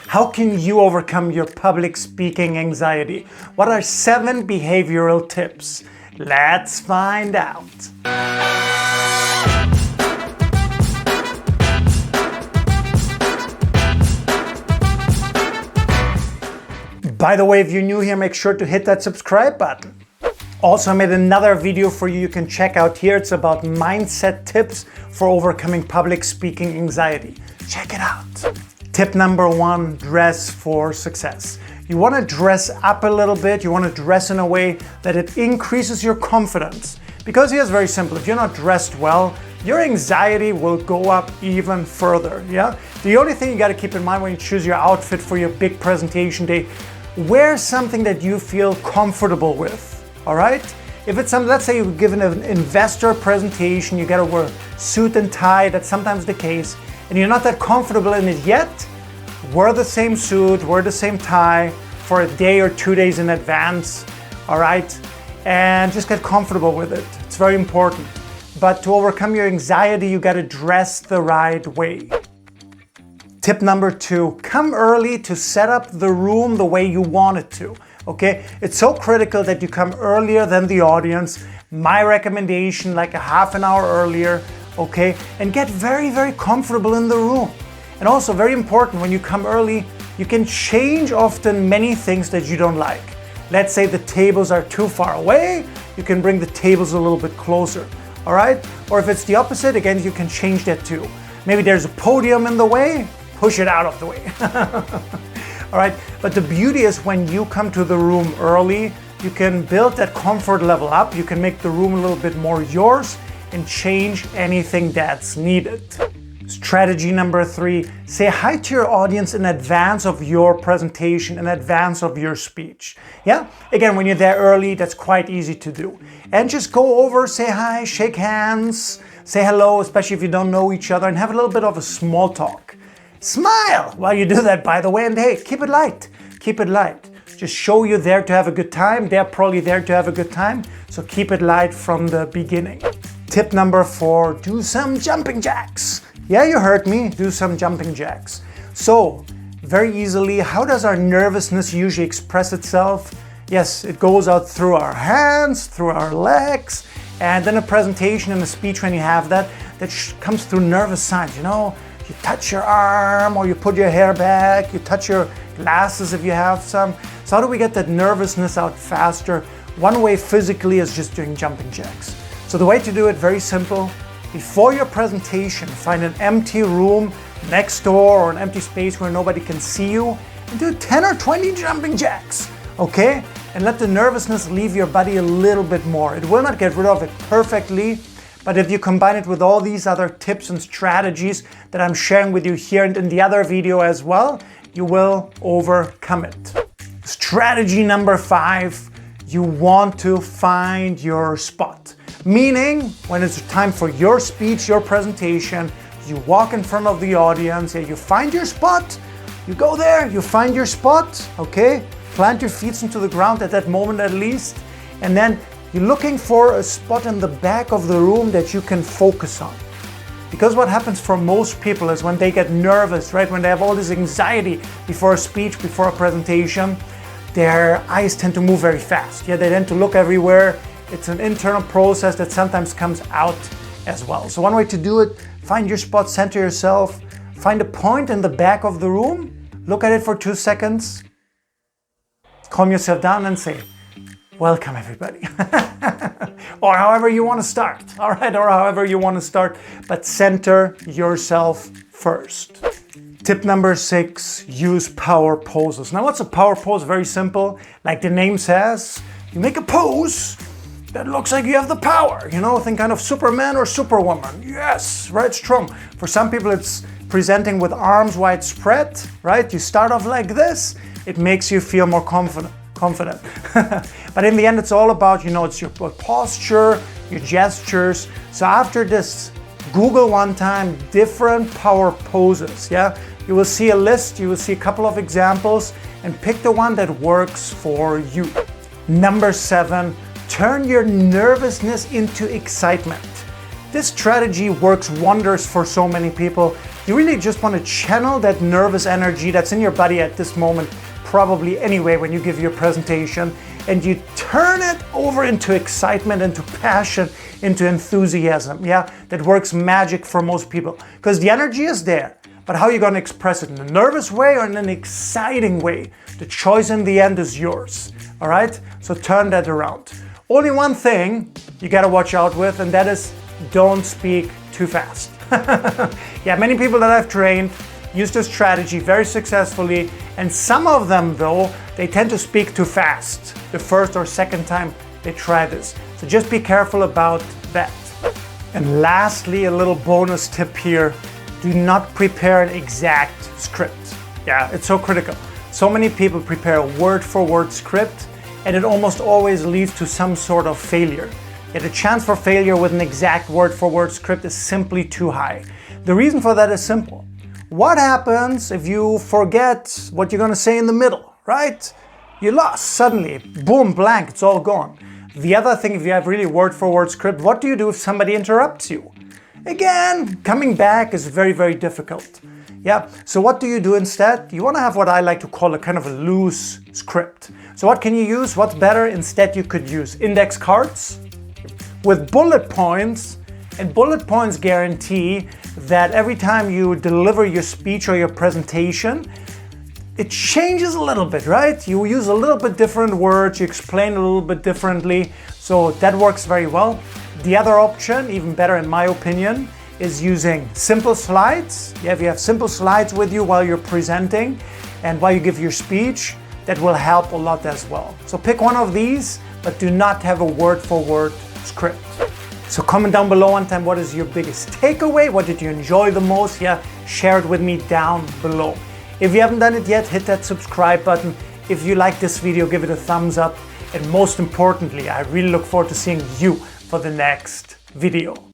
How can you overcome your public speaking anxiety? What are 7 behavioral tips? Let's find out. By the way, if you're new here, make sure to hit that subscribe button. Also, I made another video for you can check out here. It's about mindset tips for overcoming public speaking anxiety. Check it out. Tip number 1, dress for success. You want to dress up a little bit. You want to dress in a way that it increases your confidence. Because here's very simple. If you're not dressed well, your anxiety will go up even further. Yeah. The only thing you got to keep in mind when you choose your outfit for your big presentation day, wear something that you feel comfortable with. All right? If it's something, let's say you're giving an investor presentation, you gotta wear suit and tie, that's sometimes the case, and you're not that comfortable in it yet, wear the same suit, wear the same tie for a day or 2 days in advance, all right? And just get comfortable with it. It's very important. But to overcome your anxiety, you gotta dress the right way. Tip number 2, come early to set up the room the way you want it to. Okay, it's so critical that you come earlier than the audience. My recommendation, like a half an hour earlier, okay, and get very, very comfortable in the room. And also very important, when you come early, you can change often many things that you don't like. Let's say the tables are too far away, you can bring the tables a little bit closer, all right? Or if it's the opposite, again, you can change that too. Maybe there's a podium in the way, push it out of the way. All right, but the beauty is when you come to the room early, you can build that comfort level up, you can make the room a little bit more yours and change anything that's needed. Strategy number 3, say hi to your audience in advance of your presentation, in advance of your speech. Yeah, again, when you're there early, that's quite easy to do. And just go over, say hi, shake hands, say hello, especially if you don't know each other, and have a little bit of a small talk. Smile while you do that, by the way, and hey, keep it light. Keep it light. Just show you're there to have a good time. They're probably there to have a good time, so keep it light from the beginning. Tip number 4, do some jumping jacks. Yeah, you heard me, do some jumping jacks. So, very easily, how does our nervousness usually express itself? Yes, it goes out through our hands, through our legs, and then a presentation and a speech when you have that comes through nervous signs, you know? You touch your arm or you put your hair back, you touch your glasses if you have some. So how do we get that nervousness out faster? One way physically is just doing jumping jacks. So the way to do it, very simple. Before your presentation, find an empty room next door or an empty space where nobody can see you and do 10 or 20 jumping jacks, okay? And let the nervousness leave your body a little bit more. It will not get rid of it perfectly, but if you combine it with all these other tips and strategies that I'm sharing with you here and in the other video as well, you will overcome it. Strategy number 5, you want to find your spot. Meaning, when it's time for your speech, your presentation, you walk in front of the audience, and you find your spot, you go there, you find your spot, okay? Plant your feet into the ground at that moment at least, and then you're looking for a spot in the back of the room that you can focus on. Because what happens for most people is when they get nervous, right? When they have all this anxiety before a speech, before a presentation, their eyes tend to move very fast. Yeah, they tend to look everywhere. It's an internal process that sometimes comes out as well. So one way to do it, find your spot, center yourself, find a point in the back of the room, look at it for 2 seconds, calm yourself down and say, welcome everybody. Or however you want to start, all right? Or however you want to start, but center yourself first. Tip number 6, use power poses. Now what's a power pose? Very simple. Like the name says, you make a pose that looks like you have the power. You know, think kind of Superman or Superwoman. Yes, right, strong. For some people it's presenting with arms wide spread, right? You start off like this, it makes you feel more confident. But in the end, it's all about, you know, it's your posture, your gestures. So after this, Google one time different power poses, yeah? You will see a list, you will see a couple of examples, and pick the one that works for you. Number 7, turn your nervousness into excitement. This strategy works wonders for so many people. You really just want to channel that nervous energy that's in your body at this moment, probably anyway, when you give your presentation, and you turn it over into excitement, into passion, into enthusiasm. Yeah, that works magic for most people because the energy is there. But how are you going to express it? In a nervous way or in an exciting way? The choice in the end is yours. All right? So turn that around. Only one thing you got to watch out with, and that is don't speak too fast. Yeah, many people that I've trained use this strategy very successfully, and some of them, though, they tend to speak too fast the first or second time they try this. So just be careful about that. And lastly, a little bonus tip here. Do not prepare an exact script. Yeah, it's so critical. So many people prepare a word-for-word script, and it almost always leads to some sort of failure. Yeah, the chance for failure with an exact word-for-word script is simply too high. The reason for that is simple. What happens if you forget what you're going to say in the middle, right? You lost suddenly. Boom, blank, it's all gone. The other thing, if you have really word-for-word script, what do you do if somebody interrupts you? Again, coming back is very, very difficult. Yeah, so what do you do instead? You want to have what I like to call a kind of a loose script. So what can you use? What's better? Instead, you could use index cards with bullet points, and bullet points guarantee that every time you deliver your speech or your presentation, it changes a little bit, right? You use a little bit different words, you explain a little bit differently, so that works very well. The other option, even better in my opinion, is using simple slides. Yeah, if you have simple slides with you while you're presenting and while you give your speech, that will help a lot as well. So pick one of these, but do not have a word-for-word script. So comment down below one time, what is your biggest takeaway? What did you enjoy the most? Yeah, share it with me down below. If you haven't done it yet, hit that subscribe button. If you like this video, give it a thumbs up. And most importantly, I really look forward to seeing you for the next video.